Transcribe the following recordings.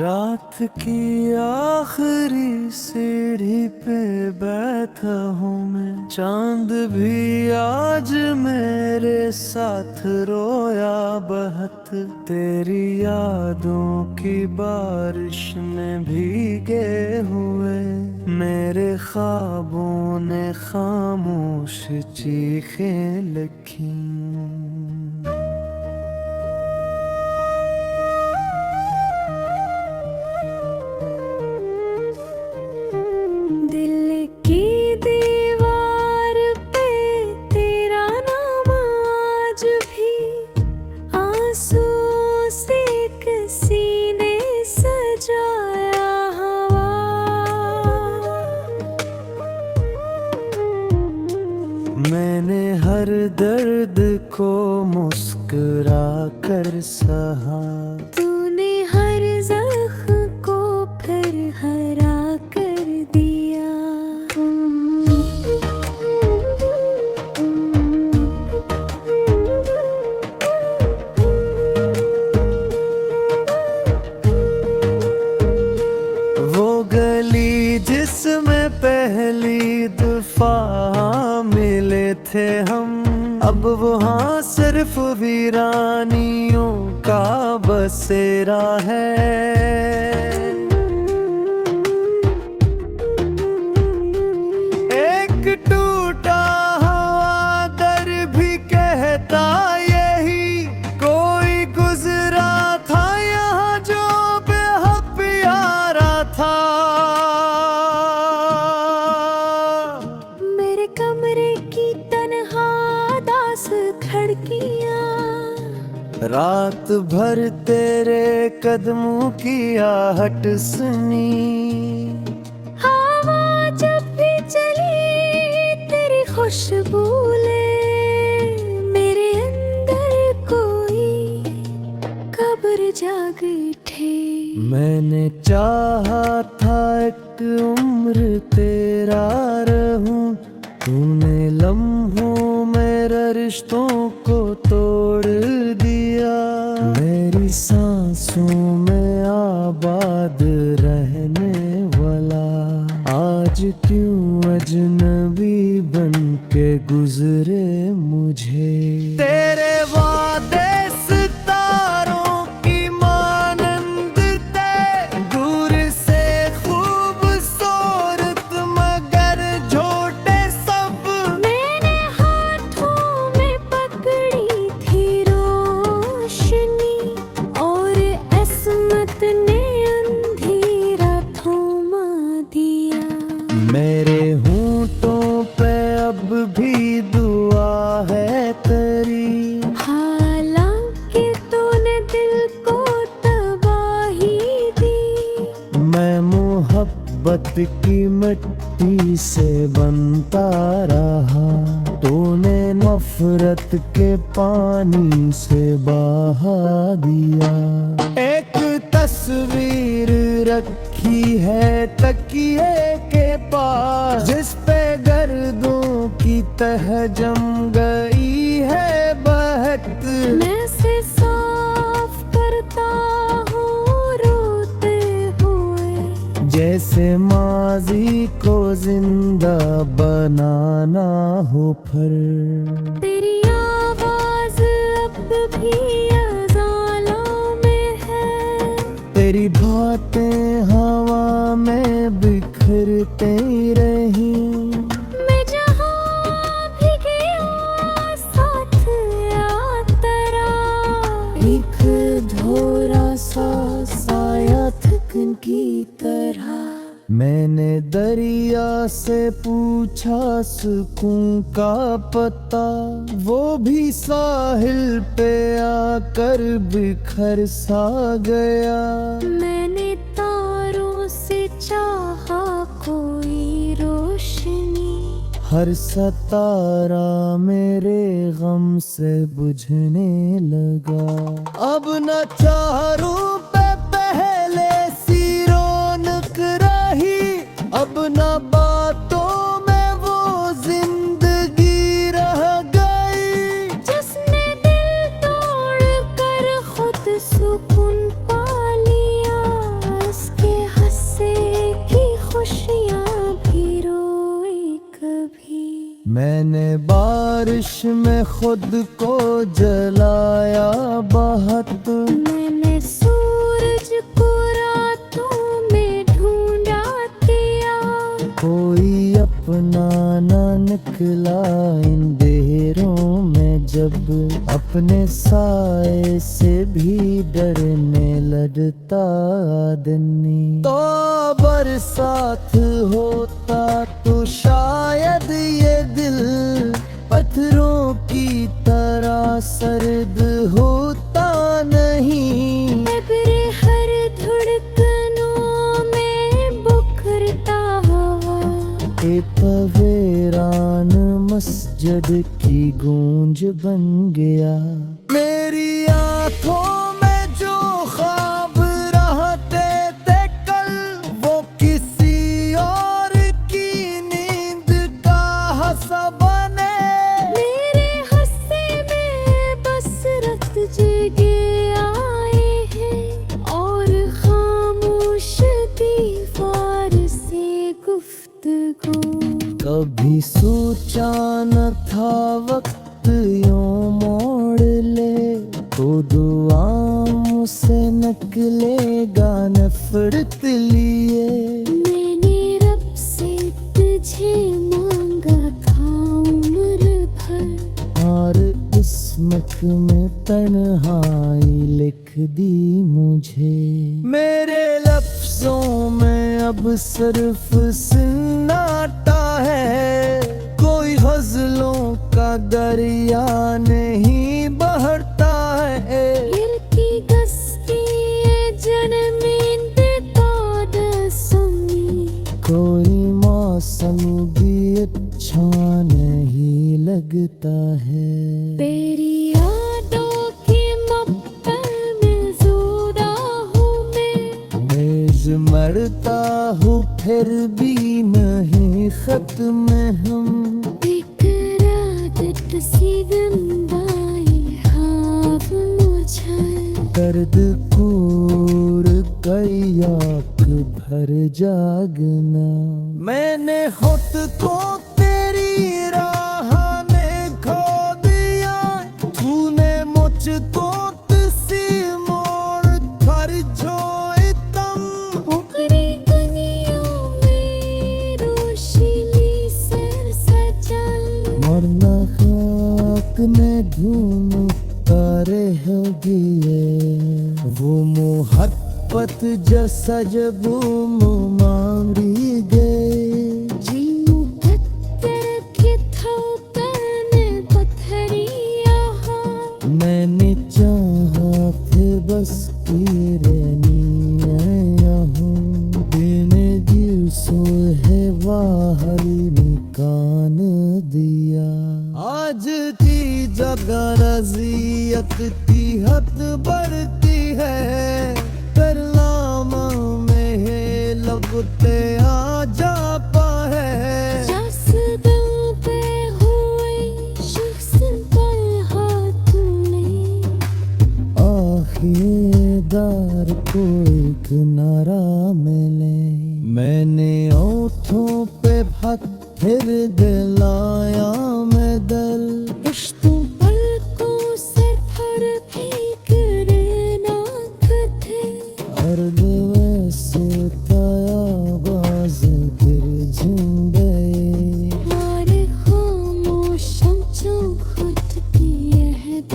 रात की आखिरी सीढ़ी पे बैठा हूँ मैं, चांद भी आज मेरे साथ रोया बहुत। तेरी यादों की बारिश में भीगे हुए मेरे ख्वाबों ने खामोश चीखें लिखी। दिल की दीवार पे तेरा नाम आज भी आंसू से किसी ने सजाया हवा। मैंने हर दर्द को मुस्कुरा कर सहा, तूने हर जख्म को फिर हरा कर दिया। वो गली जिसमें पहली दफा मिले थे हम, अब वहाँ सिर्फ वीरानियों का बसेरा है। एक टूटा हुआ दर भी कहता यही, कोई गुजरा था यहाँ जो बेहद प्यारा था। मेरे कमरे की तन्हा दास खिड़कियाँ, रात भर तेरे कदमों की आहट सुनी। हवा जब भी चली तेरी खुशबू ले, मेरे अंदर कोई कब्र जाग उठे। मैंने चाहा था एक उम्र तेरा रहूं, तूने लम्हों मेरे रिश्तों को तोड़ दिया। मेरी सांसों में आबाद रहने वाला आज क्यों अजनबी बन के गुजरे मुझे। तेरे वादे सितारों की मानंद थे, दूर से खूबसूरत मगर झूठे सब। मैंने हाथों में पकड़ी थी रोशनी, और अस्मत ने अंधेरा थमा दिया। मेरे होंठों पे अब भी दुआ है तेरी, हालांकि तूने दिल को तबाही दी। मैं मोहब्बत की मिट्टी से बनता रहा, तूने नफरत के पानी से बहा दिया। एक तस्वीर रखी है तकिए के पास, जिस पे गर्दों की तह जम गई है बहक। मैं से साफ करता हूँ रोते हुए, जैसे माजी को जिंदा बनाना हो फिर। तेरी आवाज अब भी अज़ालों में है, तेरी बातें हवा में बिखरते रही। मैं जहाँ भी गया साथ या तेरा, एक धोरा सा साया थकन की तरह। मैंने दरिया से पूछा सुकून का पता, वो भी साहिल पे आकर बिखर सा गया। मैंने तारों से चाहा कोई रोशनी, हर सितारा मेरे गम से बुझने लगा। अब न चारों पे पहले सी रौनक रही, अब न बातों में वो जिंदगी रह गई। जिसने दिल तोड़ कर खुद सुकून पा लिया, मैंने बारिश में खुद को जलाया बहुत, मैंने सूरज को रातों में ढूंढा दिया। कोई अपना न निकला इन अंधेरों में, जब अपने साए से भी डरने लगता आदमी। तो बरसात होता तो शायद ये दिल पत्थरों की तरह सर्द होता नहीं। मेरे हर धड़कनों में बुखरता हवा, एक पवेरान मस्जिद की गूंज बन गया। मेरी आंखों में जो ख्वाब रहते थे कल, वो किसी और की नींद का हंसा बने। मेरे हंसे में बस रत जगे आए हैं, और खामोश दीवार से गुफ्तगू। कभी सोचा न था वक्त यूं मोड़ ले, तो दुआओं से निकलेगा नफरत लिए। मैंने रब से तुझे मांगा था उम्र भर, और किस्मत में तन्हाई लिख दी मुझे। मेरे लफ्जों में अब सिर्फ सन्नाटा है, कोई गजलों का दरिया नहीं बहता है। हिलकी गस्ती ये जनमीन ताद सुनी, कोई मौसम भी अच्छा नहीं लगता है। तेरी यादों की मक्तल में ज़ोदा हूँ मैं। मेज मरता हूँ फिर भी नहीं खत्म हम। एक रात सी जिंदाई ख्वाब मुझे, दर्द कूर कई आँख भर जागना। मैंने खुद को तेरी राह में खो दिया, तूने मुझको किसी मोड़ पर छोए तम। उखड़ी दुनियों में रोशनी से सजल, मरना खाक में धूम तारे हो गए, वो मोहब्बत जैसा जब मांगी गए। जीनू पत्थर की थोपन पत्थरिया हो। मैंने चाहा फिर बस की रहनी हूँ, दिन दिवसों है बाहर निकान दिया। आज की जगह रज़ियत की हद बढ़ती है, करलामा में है लगते आ जा पाए। जस दिल पे हुई शख्स पर हाथ में, आखिरदार को एक नारा मिले। मैंने ओठों पे पत्थर दिलाया मैं दल, इश्क पलकों से फर फेंक ना थे। अर्द वैसे तयाबाज गिर झुम गए। हमारे खामोशों जो खुद की अहद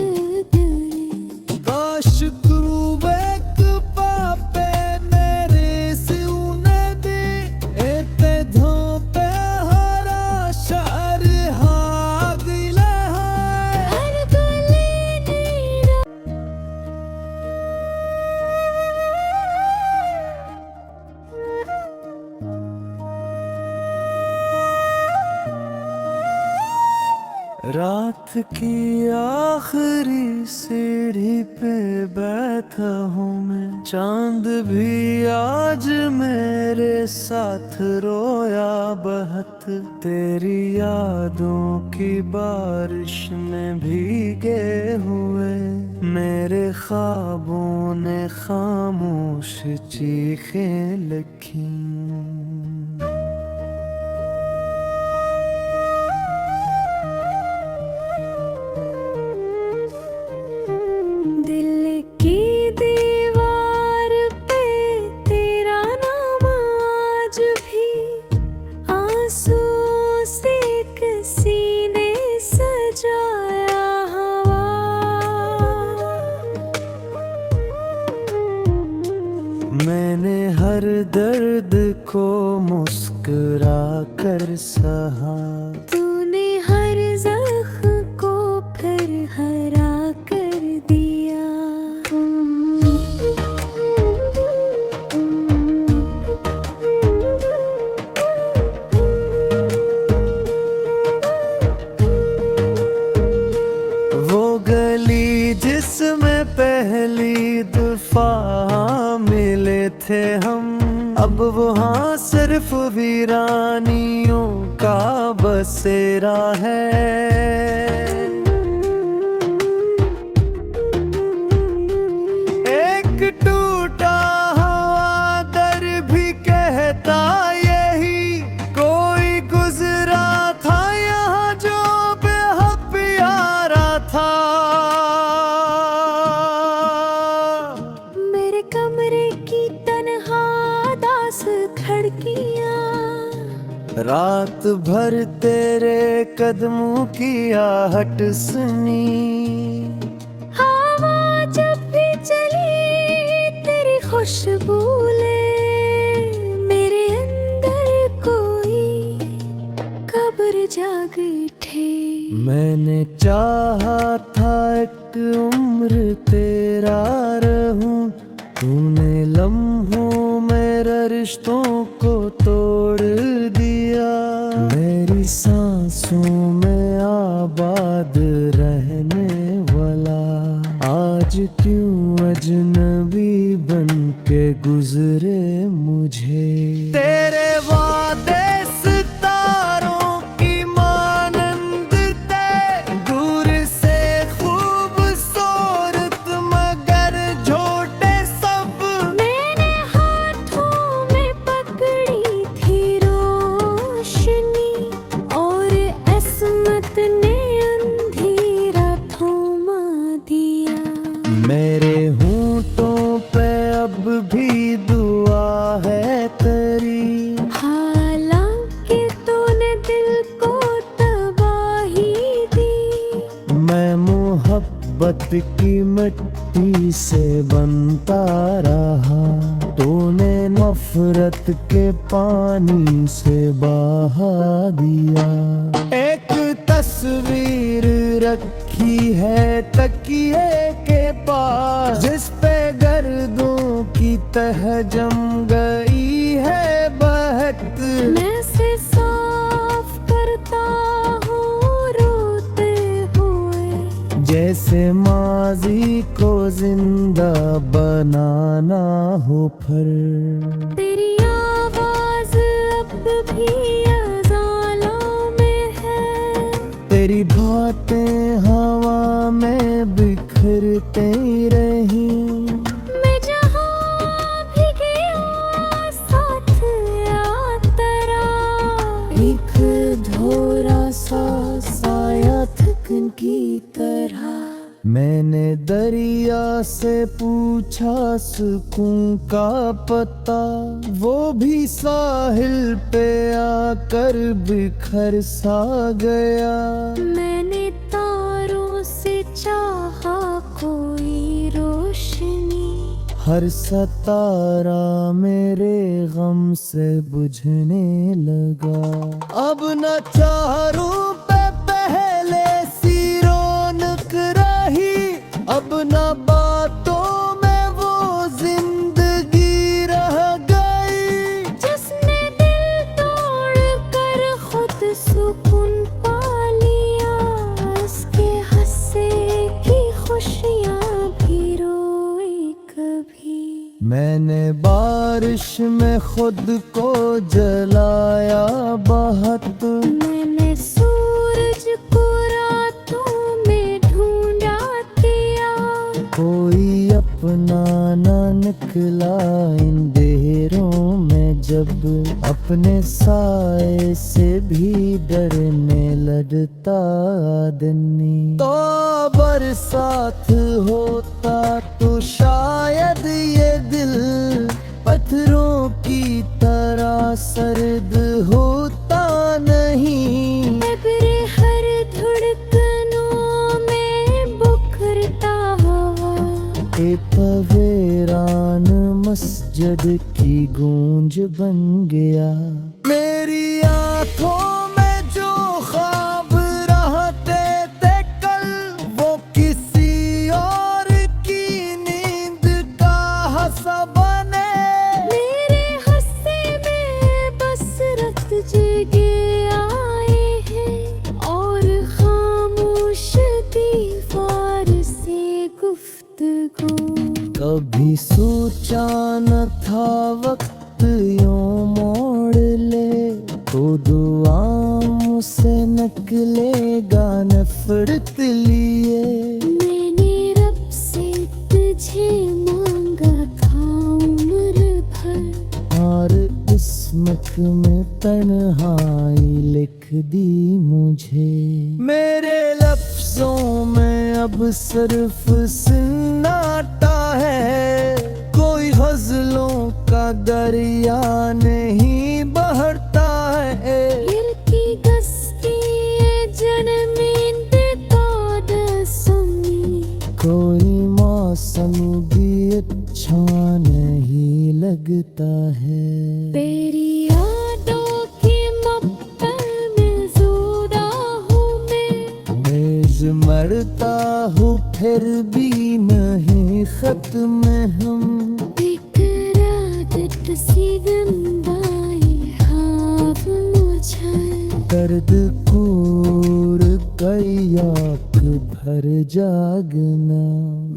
करे। काश तू एक पापे मेरे सिउने दे, एते धोपे हरा शहर हागिला है। हर गले नीरा रात की आखिरी सीढ़ी पे बैठा हूँ मैं, चांद भी आज मेरे साथ रोया बहुत। तेरी यादों की बारिश में भीगे हुए मेरे ख्वाबों ने खामोश चीखें लिखी। मिटा कर सहा। तूने हर जख्म को फिर हरा कर दिया। वो गली जिसमें पहली दफा मिले थे हम, अब वहाँ सिर्फ वीरानियों का बसेरा है। एक टूटा हुआ दर भी कहता यही, कोई गुजरा था यहाँ जो बेहद प्यारा था। मेरे कमरे की तन्हा दास खिड़कियाँ, रात भर तेरे कदमों की आहट सुनी। हवा जब भी चली तेरी खुशबू ले, मेरे अंदर कोई कब्र जाग उठे। मैंने चाहा था एक उम्र तेरा रहूं, तूने लम्हों मेरे रिश्तों को तोड़ दिया। मेरी सांसों में आबाद रहने वाला आज क्यों अजनबी बन के गुजरे मुझे। तेरे वादे सितारों की मानंद थे, दूर से खूबसूरत मगर झूठे सब। मैंने हाथों में पकड़ी थी रोशनी, और अस्मत ने अंधेरा थमा दिया। मेरे होंठों पे अब भी दुआ है तेरी, हालांकि तूने दिल को तबाही दी। मैं मोहब्बत की मिट्टी से बनता रहा, तूने नफरत के पानी से बहा दिया। एक तस्वीर रखी है तकिए के पास, जिस पे गर्दों की तह जम गई है बहक। मैं से साफ करता हूँ रोते हुए, जैसे माजी को जिंदा बनाना हो फिर। तेरी आवाज अब भी अज़ालों में है, तेरी बातें हवा में बिखरते रही। मैं जहाँ भी गया साथ आता रहा, एक धोरा सा साया थकन की तरह। मैंने दरिया से पूछा सुकून का पता, वो भी साहिल पे आकर बिखर सा गया। मैंने तारों से चाहा कोई रोशनी, हर सितारा मेरे गम से बुझने लगा। अब न चारों पे पहले सी रौनक रही, अब न बातों में वो जिंदगी रह गई। जिसने दिल तोड़ कर खुद सुकून पा लिया, उसके हंसे की खुशियाँ भी रोई कभी। मैंने बारिश में खुद को जलाया बहुत, मैंने सूरज को रातों में ढूंढा दिया। कोई अपना न निकला इन देरों में, जब अपने साए से भी डरने लगता आदमी। तो बरसात होता तो शायद ये दिल पत्थरों की तरह सर्द होता नहीं। मेरे हर धड़कनों में बुखरता हवा, ए पवेरान मस्जिद की गूंज बन गया। मेरी कभी सोचा न था वक्त यूं मोड़ ले, तो दुआओं से निकलेगा नफरत लिए। मैंने रब से तुझे मांगा था उम्र भर, और किस्मत में तन्हाई लिख दी मुझे। मेरे लफ्जों में अब सिर्फ सन्नाटा है, कोई गज़लों का दरिया नहीं बहता है। दिल की गस्ती ये जन्मींदे ताद सुनी, कोई मौसम भी अच्छा नहीं लगता है। तेरी यादों की मक्तल में ज़ोदा हूँ मैं, मेज मरता हूँ फिर भी नहीं खत्म हम। एक रात सी जिंदाई ख्वाब मुझे, दर्द कूर गई आँख भर जागना।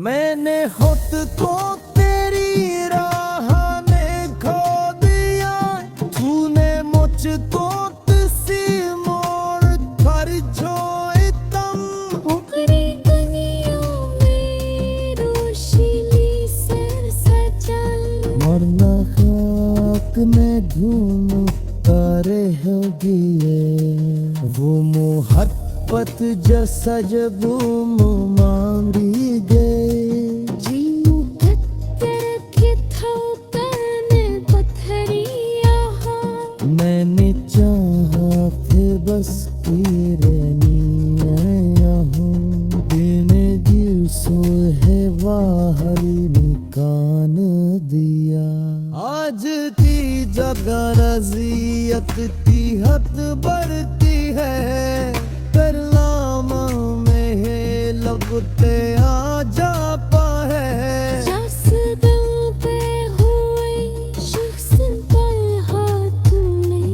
मैंने खुद को तेरी राह में खो दिया, तूने मुझको किसी मोड़ पर छोए तम। उगरी गलियों में रोशनी से सजल, मरना खाक में धूम तारे हो दिए, वो मोहब्बत जैसा जब मांगी गए। जी मुकद्दर की धड़कन पत्थरिया हाँ, मैंने चाहा फिर बस की रहनी हूँ, दिन दिवसों है बाहर निकान दिया। आज की जगह रज़ियत की हद बढ़ती है, करलामा में है लगते आ जा पाए। जस दिल पे हुई शख्स पर हाथ में,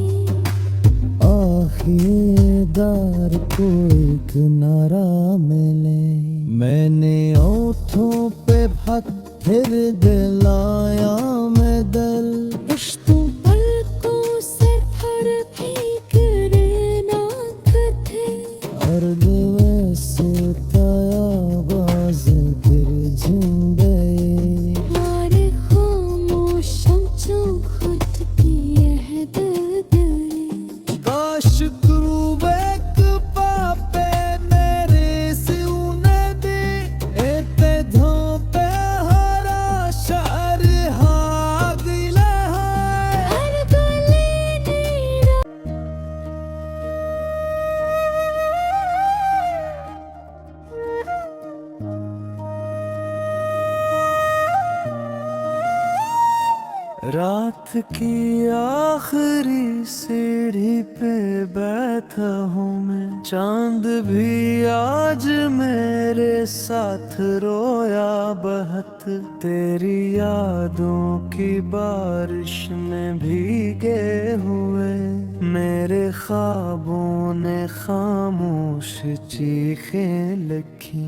आखिरदार को एक नारा मिले। मैंने ओठों पे भक फिर दिलाया मैं दल, इश्क़ पलकों से फर फेंक नाक थे, अर्द वैसे आवाज गिर झिम गए। हमारे खामोशों जो खुद की अहद गए। काश तू एक पापे मेरे सिउने दे, एते धोपे हरा शहर हागिला है। हर गली नीरा रात की आखिरी सीढ़ी पे बैठा हूँ मैं, चांद भी आज मेरे साथ रोया बहुत। तेरी यादों की बारिश में भीगे हुए मेरे ख्वाबों ने खामोश चीखें लिखी।